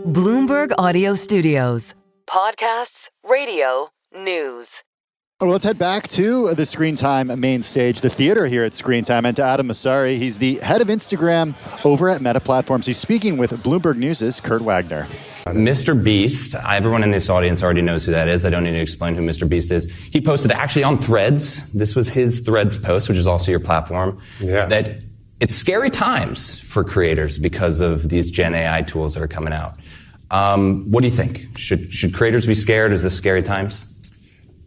Bloomberg Audio Studios. Podcasts, radio, news. Well, let's head back to the Screentime main stage, the theater here at Screentime, and to Adam Mosseri. He's the head of Instagram over at Meta Platforms. He's speaking with Bloomberg News' Kurt Wagner. Mr. Beast, everyone in this audience already knows who that is. I don't need to explain who Mr. Beast is. He posted actually on Threads, this was his Threads post, which is also your platform, that it's scary times for creators because of these Gen AI tools that are coming out. What do you think? Should creators be scared? Is this scary times?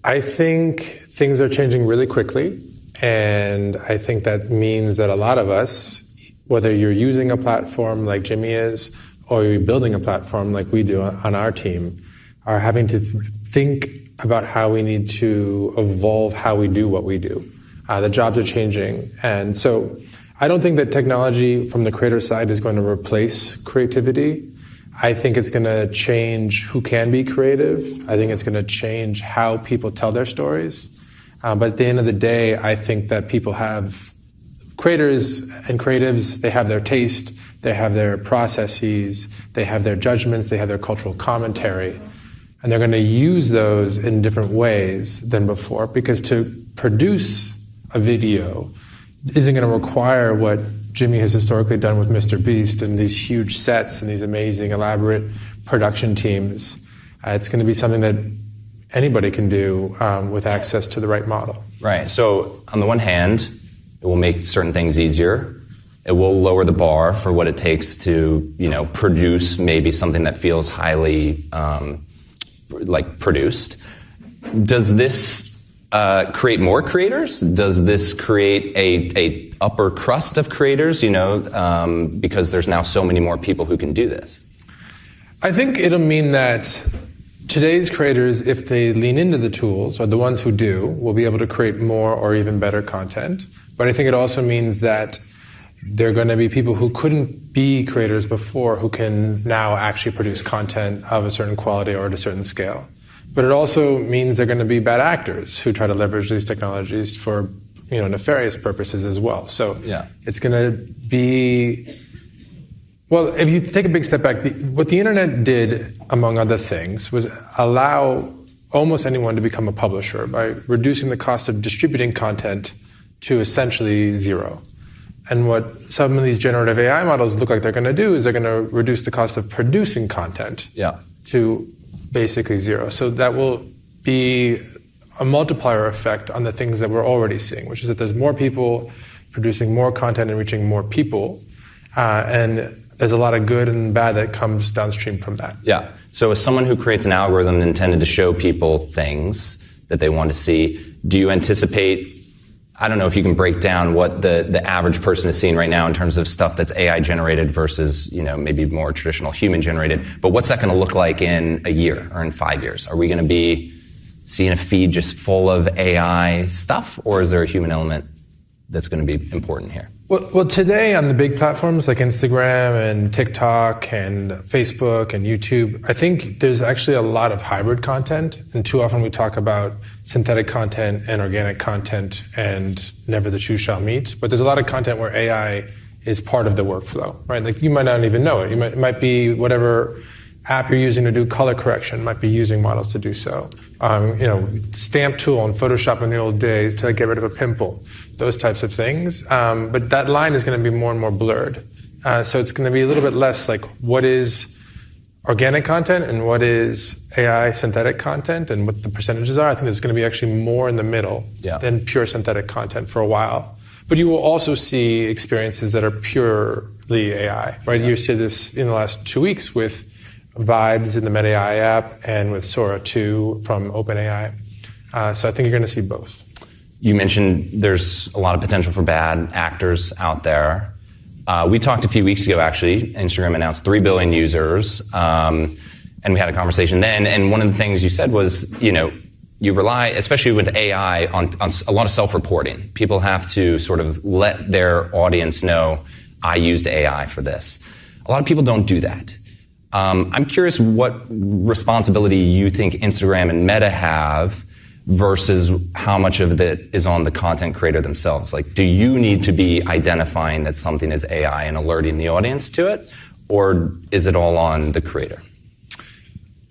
I think things are changing really quickly, and I think that means that a lot of us, whether you're using a platform like Jimmy is, or you're building a platform like we do on our team, are having to think about how we need to evolve how we do what we do. The jobs are changing, and so I don't think that technology from the creator side is going to replace creativity. I think it's going to change who can be creative. I think it's going to change how people tell their stories. But at the end of the day, I think that people have creators and creatives, they have their taste, they have their processes, they have their judgments, they have their cultural commentary. And they're going to use those in different ways than before, because to produce a video isn't going to require what Jimmy has historically done with Mr. Beast and these huge sets and these amazing, elaborate production teams. It's going to be something that anybody can do with access to the right model. Right. So on the one hand, it will make certain things easier. It will lower the bar for what it takes to, produce maybe something that feels highly produced. Does this create more creators? Does this create a upper crust of creators, because there's now so many more people who can do this? I think it'll mean that today's creators, if they lean into the tools, or the ones who do, will be able to create more or even better content. But I think it also means that there are going to be people who couldn't be creators before who can now actually produce content of a certain quality or at a certain scale. But it also means they're going to be bad actors who try to leverage these technologies for nefarious purposes as well. So it's going to be, well, if you take a big step back, what the internet did, among other things, was allow almost anyone to become a publisher by reducing the cost of distributing content to essentially zero. And what some of these generative AI models look like they're going to do is they're going to reduce the cost of producing content to basically zero. So that will be a multiplier effect on the things that we're already seeing, which is that there's more people producing more content and reaching more people. And there's a lot of good and bad that comes downstream from that. Yeah. So as someone who creates an algorithm intended to show people things that they want to see, do you anticipate, I don't know if you can break down what the average person is seeing right now in terms of stuff that's AI generated versus, maybe more traditional human generated, but what's that going to look like in a year or in 5 years? Are we going to be seeing a feed just full of AI stuff, or is there a human element that's going to be important here? Well, today on the big platforms like Instagram and TikTok and Facebook and YouTube, I think there's actually a lot of hybrid content. And too often we talk about synthetic content and organic content and never the two shall meet. But there's a lot of content where AI is part of the workflow, right? Like you might not even know it. It might be whatever app you're using to do color correction, might be using models to do so. Stamp tool on Photoshop in the old days to get rid of a pimple, those types of things. But that line is going to be more and more blurred. So it's going to be a little bit less like what is organic content and what is AI synthetic content and what the percentages are. I think there's going to be actually more in the middle than pure synthetic content for a while. But you will also see experiences that are purely AI, right? You see this in the last 2 weeks with Vibes in the Meta AI app and with Sora 2 from OpenAI. So I think you're going to see both. You mentioned there's a lot of potential for bad actors out there. We talked a few weeks ago, actually. Instagram announced 3 billion users, and we had a conversation then. And one of the things you said was, you rely, especially with AI, on a lot of self-reporting. People have to sort of let their audience know, I used AI for this. A lot of people don't do that. I'm curious what responsibility you think Instagram and Meta have versus how much of it is on the content creator themselves. Like, do you need to be identifying that something is AI and alerting the audience to it? Or is it all on the creator?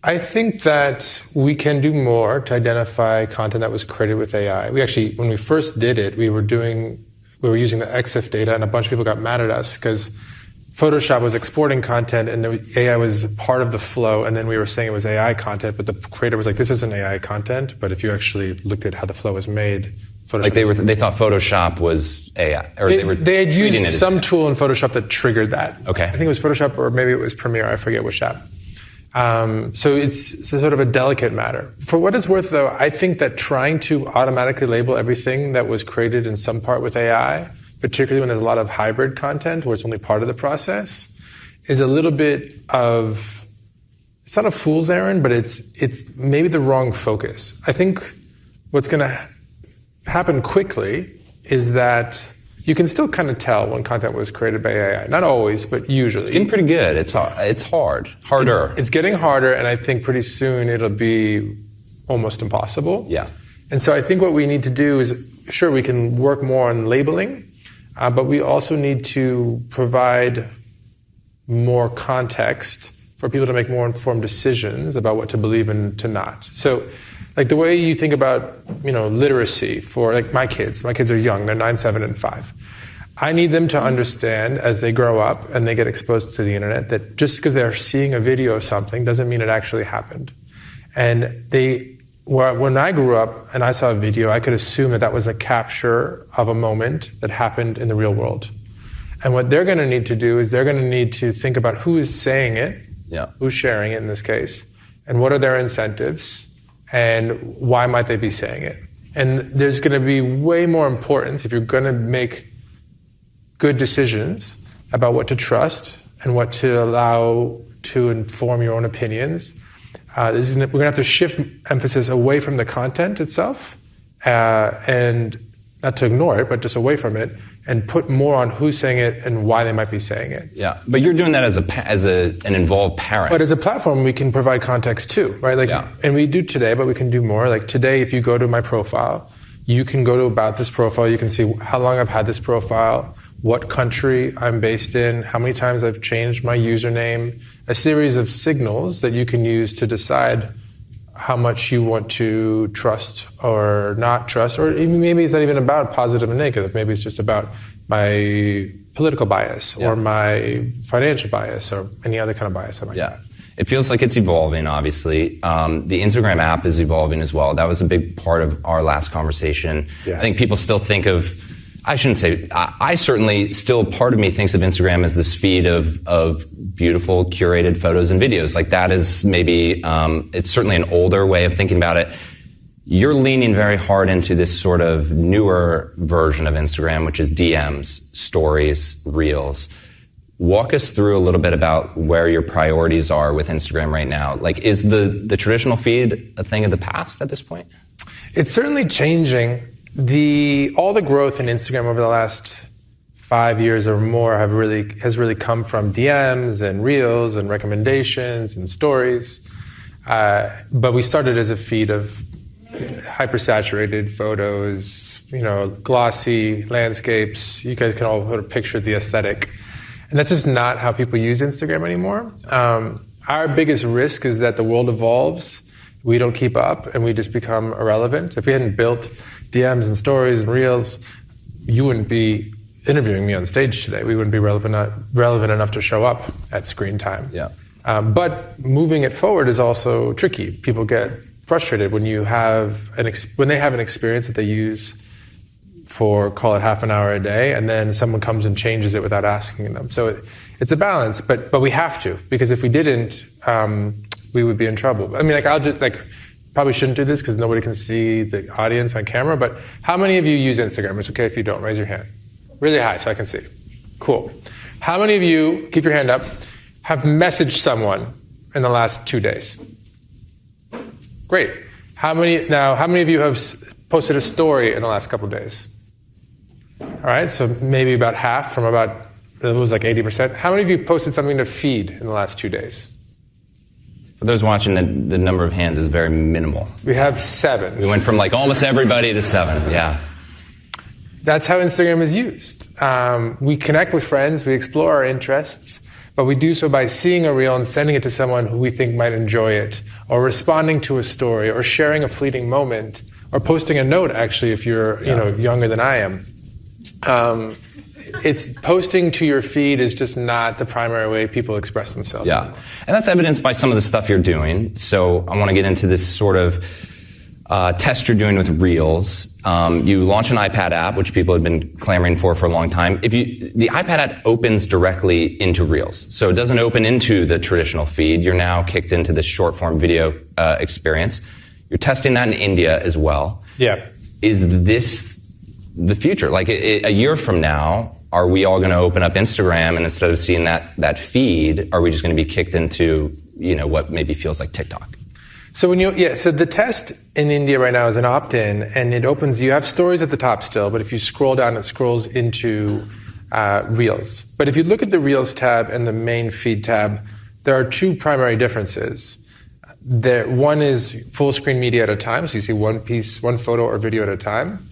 I think that we can do more to identify content that was created with AI. We actually, when we first did it, we were using the EXIF data, and a bunch of people got mad at us because Photoshop was exporting content and the AI was part of the flow, and then we were saying it was AI content, but the creator was like, this isn't AI content. But if you actually looked at how the flow was made, Photoshop like they thought Photoshop was AI, or they had used some tool in Photoshop that triggered that. Okay. I think it was Photoshop, or maybe it was Premiere. I forget which app. So it's a sort of a delicate matter. For what it's worth, though, I think that trying to automatically label everything that was created in some part with AI, particularly when there's a lot of hybrid content where it's only part of the process, is a little bit of, it's not a fool's errand, but it's maybe the wrong focus. I think what's going to happen quickly is that you can still kind of tell when content was created by AI. Not always, but usually. It's getting pretty good. It's harder. It's getting harder, and I think pretty soon it'll be almost impossible. Yeah. And so I think what we need to do is, sure, we can work more on labeling, but we also need to provide more context for people to make more informed decisions about what to believe and to not. So, like the way you think about, literacy for like my kids are young, they're 9, 7, and 5. I need them to understand as they grow up and they get exposed to the internet that just because they're seeing a video of something doesn't mean it actually happened. And when I grew up and I saw a video, I could assume that was a capture of a moment that happened in the real world. And what they're going to need to do is they're going to need to think about who is saying it, who's sharing it in this case, and what are their incentives, and why might they be saying it. And there's going to be way more importance if you're going to make good decisions about what to trust and what to allow to inform your own opinions. We're going to have to shift emphasis away from the content itself, and not to ignore it, but just away from it, and put more on who's saying it and why they might be saying it. Yeah, but you're doing that as an involved parent. But as a platform, we can provide context too, right? And we do today, but we can do more. Like today, if you go to my profile, you can go to about this profile. You can see how long I've had this profile, what country I'm based in, how many times I've changed my username, a series of signals that you can use to decide how much you want to trust or not trust, or maybe it's not even about positive and negative. Maybe it's just about my political bias or my financial bias or any other kind of bias I might have. It feels like it's evolving, obviously. The Instagram app is evolving as well. That was a big part of our last conversation. I think people still think of, I shouldn't say, I certainly still, part of me thinks of Instagram as this feed of beautiful curated photos and videos. Like that is maybe, it's certainly an older way of thinking about it. You're leaning very hard into this sort of newer version of Instagram, which is DMs, stories, reels. Walk us through a little bit about where your priorities are with Instagram right now. Like, is the traditional feed a thing of the past at this point? It's certainly changing. All the growth in Instagram over the last 5 years or more has really come from DMs and reels and recommendations and stories. But we started as a feed of hypersaturated photos, glossy landscapes. You guys can all sort of picture the aesthetic. And that's just not how people use Instagram anymore. Our biggest risk is that the world evolves, we don't keep up, and we just become irrelevant. If we hadn't built DMs and stories and reels, you wouldn't be interviewing me on stage today. We wouldn't be relevant enough to show up at Screentime. But moving it forward is also tricky. People get frustrated when they have an experience that they use for, call it half an hour a day, and then someone comes and changes it without asking them. So it's a balance, but we have to, because if we didn't, we would be in trouble. I mean, probably shouldn't do this because nobody can see the audience on camera, but how many of you use Instagram? It's okay if you don't. Raise your hand. Really high so I can see. Cool. How many of you, keep your hand up, have messaged someone in the last 2 days? Great. How many of you have posted a story in the last couple of days? All right, so maybe about half from it was like 80%. How many of you posted something to feed in the last 2 days? For those watching, the number of hands is very minimal. We have 7. We went from almost everybody to 7, yeah. That's how Instagram is used. We connect with friends, we explore our interests, but we do so by seeing a reel and sending it to someone who we think might enjoy it, or responding to a story, or sharing a fleeting moment, or posting a note, actually, if you're younger than I am. It's posting to your feed is just not the primary way people express themselves. Yeah, and that's evidenced by some of the stuff you're doing. So I want to get into this sort of test you're doing with Reels. You launch an iPad app, which people have been clamoring for a long time. The iPad app opens directly into Reels, so it doesn't open into the traditional feed. You're now kicked into this short-form video experience. You're testing that in India as well. Yeah. Is this the future? Like a year from now, are we all going to open up Instagram and instead of seeing that feed, are we just going to be kicked into what maybe feels like TikTok? So so the test in India right now is an opt-in, and it opens. You have stories at the top still, but if you scroll down, it scrolls into Reels. But if you look at the Reels tab and the main feed tab, there are two primary differences. One is full screen media at a time, so you see one photo or video at a time.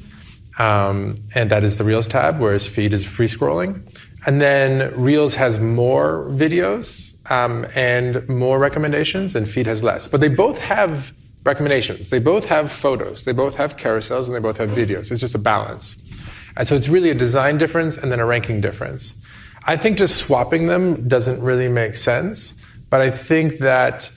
And that is the Reels tab, whereas feed is free scrolling. And then Reels has more videos and more recommendations, and feed has less. But they both have recommendations. They both have photos. They both have carousels, and they both have videos. It's just a balance. And so it's really a design difference and then a ranking difference. I think just swapping them doesn't really make sense. But I think that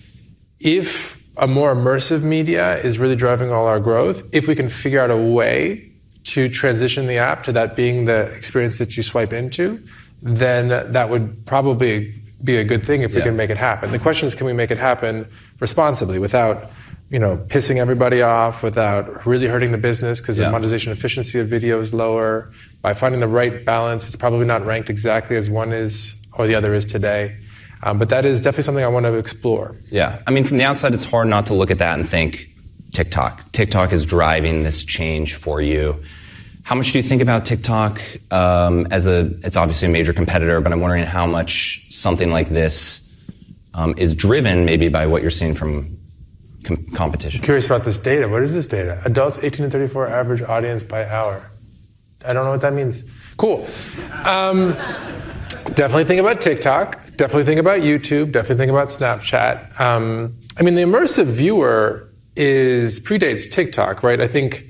if a more immersive media is really driving all our growth, if we can figure out a way to transition the app to that being the experience that you swipe into, then that would probably be a good thing if we can make it happen. The question is, can we make it happen responsibly without, pissing everybody off, without really hurting the business, because the monetization efficiency of video is lower. By finding the right balance, it's probably not ranked exactly as one is or the other is today. But that is definitely something I want to explore. Yeah. I mean, from the outside, it's hard not to look at that and think, TikTok. TikTok is driving this change for you. How much do you think about TikTok it's obviously a major competitor, but I'm wondering how much something like this is driven maybe by what you're seeing from competition? I'm curious about this data. What is this data? Adults 18 to 34 average audience by hour. I don't know what that means. Cool. Definitely think about TikTok. Definitely think about YouTube. Definitely think about Snapchat. The immersive viewer predates TikTok, right? I think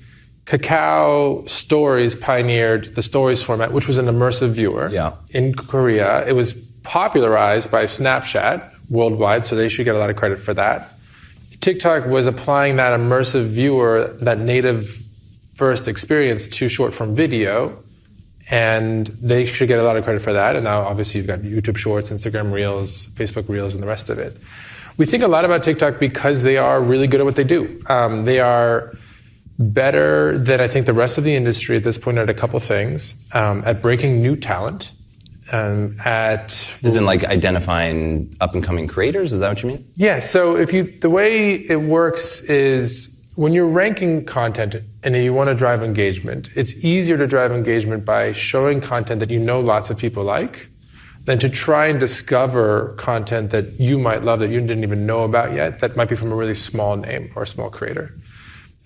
Kakao Stories pioneered the Stories format, which was an immersive viewer in Korea. It was popularized by Snapchat worldwide, so they should get a lot of credit for that. TikTok was applying that immersive viewer, that native first experience to short-form video, and they should get a lot of credit for that. And now, obviously, you've got YouTube Shorts, Instagram Reels, Facebook Reels, and the rest of it. We think a lot about TikTok because they are really good at what they do. They are better than, I think, the rest of the industry at this point at a couple things, at breaking new talent, Isn't like identifying up-and-coming creators? Is that what you mean? Yeah, so the way it works is when you're ranking content and you want to drive engagement, it's easier to drive engagement by showing content that lots of people like than to try and discover content that you might love that you didn't even know about yet, that might be from a really small name or a small creator.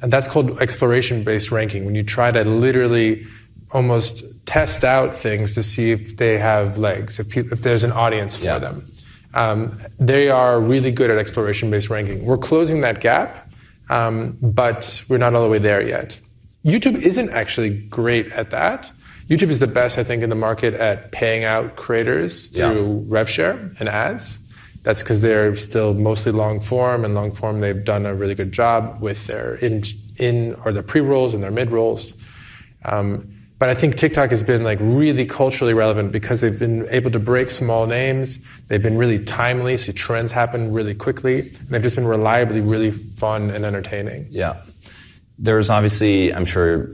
And that's called exploration-based ranking, when you try to literally almost test out things to see if they have legs, if there's an audience for them. They are really good at exploration-based ranking. We're closing that gap, but we're not all the way there yet. YouTube isn't actually great at that. YouTube is the best, I think, in the market at paying out creators through rev share and ads. That's because they're still mostly long form, and long form they've done a really good job with their their pre-rolls and their mid-rolls. But I think TikTok has been really culturally relevant because they've been able to break small names. They've been really timely, so trends happen really quickly. And they've just been reliably really fun and entertaining. Yeah. There's obviously, I'm sure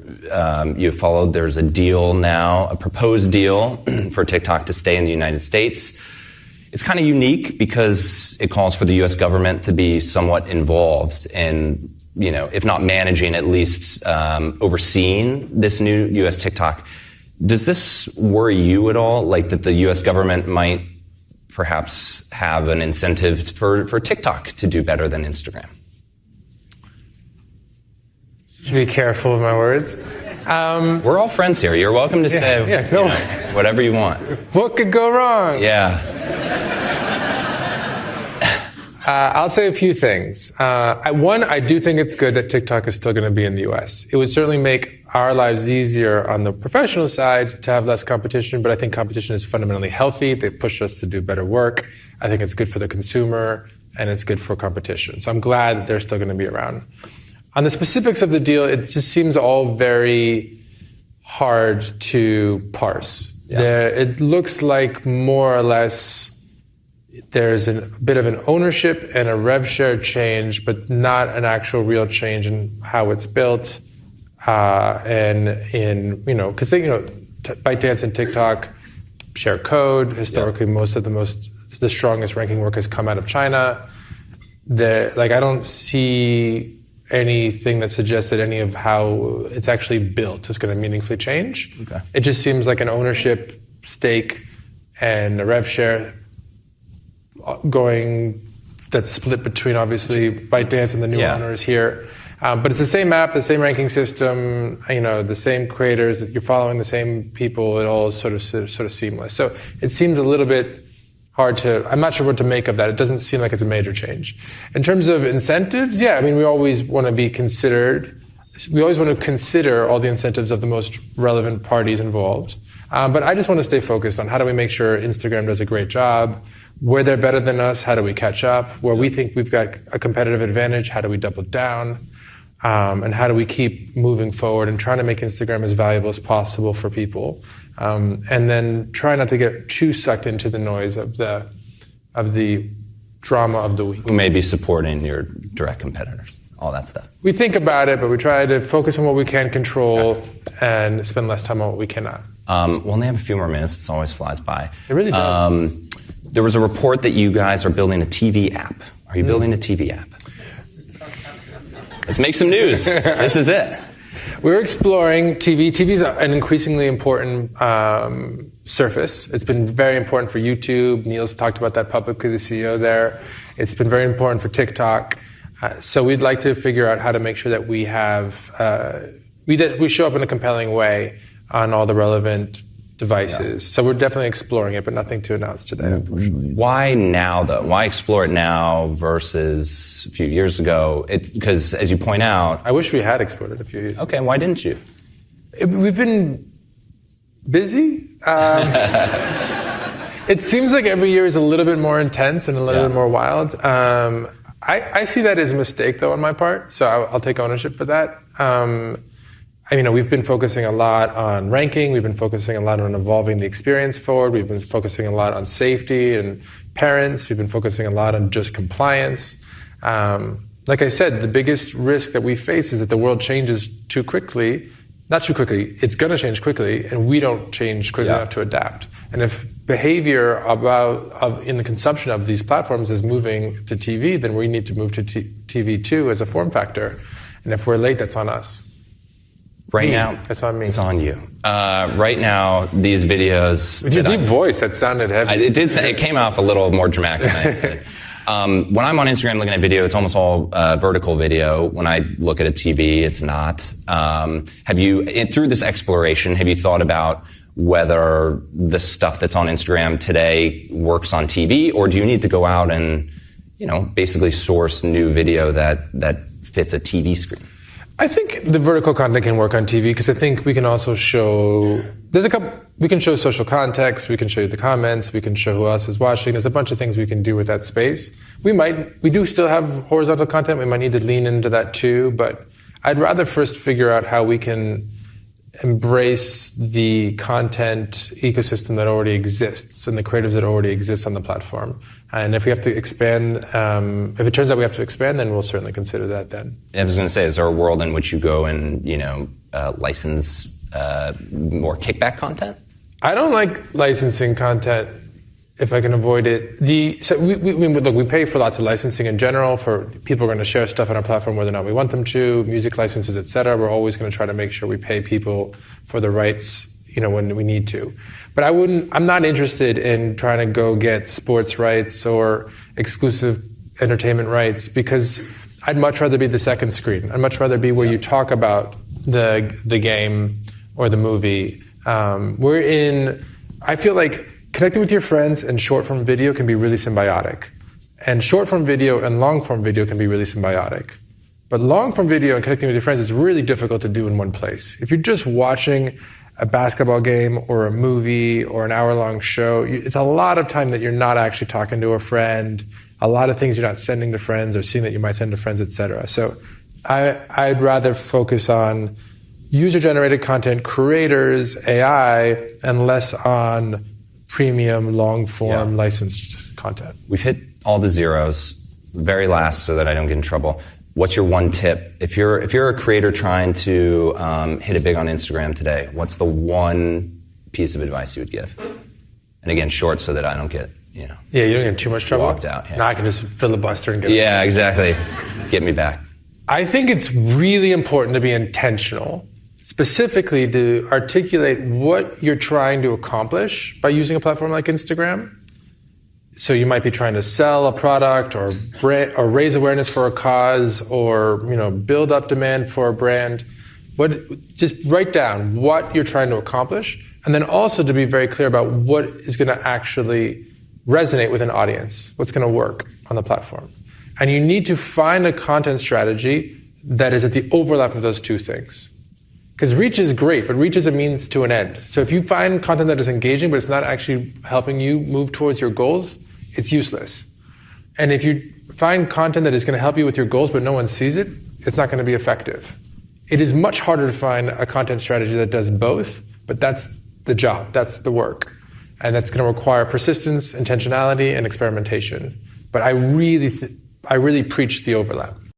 you've followed, there's a deal now, a proposed deal for TikTok to stay in the United States. It's kind of unique because it calls for the U.S. government to be somewhat involved in, if not managing, at least overseeing this new U.S. TikTok. Does this worry you at all, that the U.S. government might perhaps have an incentive for TikTok to do better than Instagram? Should be careful with my words. We're all friends here. You're welcome to say whatever you want. What could go wrong? Yeah. I'll say a few things. One, I do think it's good that TikTok is still going to be in the US. It would certainly make our lives easier on the professional side to have less competition, but I think competition is fundamentally healthy. They push us to do better work. I think it's good for the consumer, and it's good for competition. So I'm glad that they're still going to be around. On the specifics of the deal, it just seems all very hard to parse. Yeah. It looks like more or less there's a bit of an ownership and a rev share change, but not an actual real change in how it's built. And in, because ByteDance and TikTok share code. Historically, most of the strongest ranking work has come out of China. I don't see anything that suggests that any of how it's actually built is going to meaningfully change. Okay. It just seems like an ownership stake and a rev share that's split between obviously ByteDance and the new owners here. But it's the same app, the same ranking system, the same creators, you're following the same people, it all sort of seamless. So it seems a little bit hard I'm not sure what to make of that. It doesn't seem like it's a major change. In terms of incentives, we always want to be considered. We always want to consider all the incentives of the most relevant parties involved. But I just want to stay focused on how do we make sure Instagram does a great job. Where they're better than us, how do we catch up? Where we think we've got a competitive advantage, how do we double down? And how do we keep moving forward and trying to make Instagram as valuable as possible for people? And then try not to get too sucked into the noise of the drama of the week. Who may be supporting your direct competitors, all that stuff. We think about it, but we try to focus on what we can control and spend less time on what we cannot. We'll only have a few more minutes. This always flies by. It really does. There was a report that you guys are building a TV app. Are you building a TV app? Let's make some news. This is it. We're exploring TV. TV is an increasingly important surface. It's been very important for YouTube. Neil's talked about that publicly, the CEO there. It's been very important for TikTok. So we'd like to figure out how to make sure that we have we show up in a compelling way on all the relevant devices. So we're definitely exploring it, but nothing to announce today, unfortunately. Why now, though? Why explore it now versus a few years ago? It's because, as you point out... I wish we had explored it a few years ago. Okay, why didn't you? We've been busy. It seems like every year is a little bit more intense and a little bit more wild. I see that as a mistake, though, on my part, so I'll take ownership for that. We've been focusing a lot on ranking. We've been focusing a lot on evolving the experience forward. We've been focusing a lot on safety and parents. We've been focusing a lot on just compliance. Like I said, the biggest risk that we face is that the world changes too quickly. Not too quickly. It's going to change quickly, and we don't change quickly enough to adapt. And if behavior in the consumption of these platforms is moving to TV, then we need to move to TV too as a form factor. And if we're late, that's on us. Right now, that's on me. It's on you. Right now, these videos. With your deep voice, that sounded heavy. It came off a little more dramatic than I intended. When I'm on Instagram looking at video, it's almost all vertical video. When I look at a TV, it's not. Through this exploration, have you thought about whether the stuff that's on Instagram today works on TV, or do you need to go out and, basically source new video that fits a TV screen? I think the vertical content can work on TV because I think we can also show, we can show social context, we can show you the comments, we can show who else is watching. There's a bunch of things we can do with that space. We do still have horizontal content. We might need to lean into that too, but I'd rather first figure out how we can embrace the content ecosystem that already exists and the creatives that already exist on the platform. And if we have to expand, if it turns out we have to expand, then we'll certainly consider that then. I was going to say, is there a world in which you go and, license more kickback content? I don't like licensing content if I can avoid it. We pay for lots of licensing in general for people who are going to share stuff on our platform whether or not we want them to, music licenses, et cetera. We're always going to try to make sure we pay people for the rights, when we need to. But I'm not interested in trying to go get sports rights or exclusive entertainment rights because I'd much rather be the second screen. I'd much rather be where you talk about the game or the movie. I feel like connecting with your friends and short form video can be really symbiotic. And short form video and long form video can be really symbiotic. But long form video and connecting with your friends is really difficult to do in one place. If you're just watching a basketball game or a movie or an hour-long show, it's a lot of time that you're not actually talking to a friend, a lot of things you're not sending to friends or seeing that you might send to friends, etc. So I'd rather focus on user-generated content, creators, AI, and less on premium, long-form, licensed content. We've hit all the zeros, very last so that I don't get in trouble. What's your one tip? If you're a creator trying to hit it big on Instagram today, what's the one piece of advice you would give? And again, short so that I don't get, Yeah, you don't get in too much trouble. Walked out. Yeah. Now I can just filibuster and get Yeah, exactly. Get me back. I think it's really important to be intentional, specifically to articulate what you're trying to accomplish by using a platform like Instagram. So you might be trying to sell a product or raise awareness for a cause or build up demand for a brand. Just write down what you're trying to accomplish, and then also to be very clear about what is going to actually resonate with an audience, what's going to work on the platform. And you need to find a content strategy that is at the overlap of those two things. Because reach is great, but reach is a means to an end. So if you find content that is engaging, but it's not actually helping you move towards your goals, it's useless. And if you find content that is going to help you with your goals, but no one sees it, it's not going to be effective. It is much harder to find a content strategy that does both, but that's the job, that's the work. And that's going to require persistence, intentionality, and experimentation. But I really preach the overlap.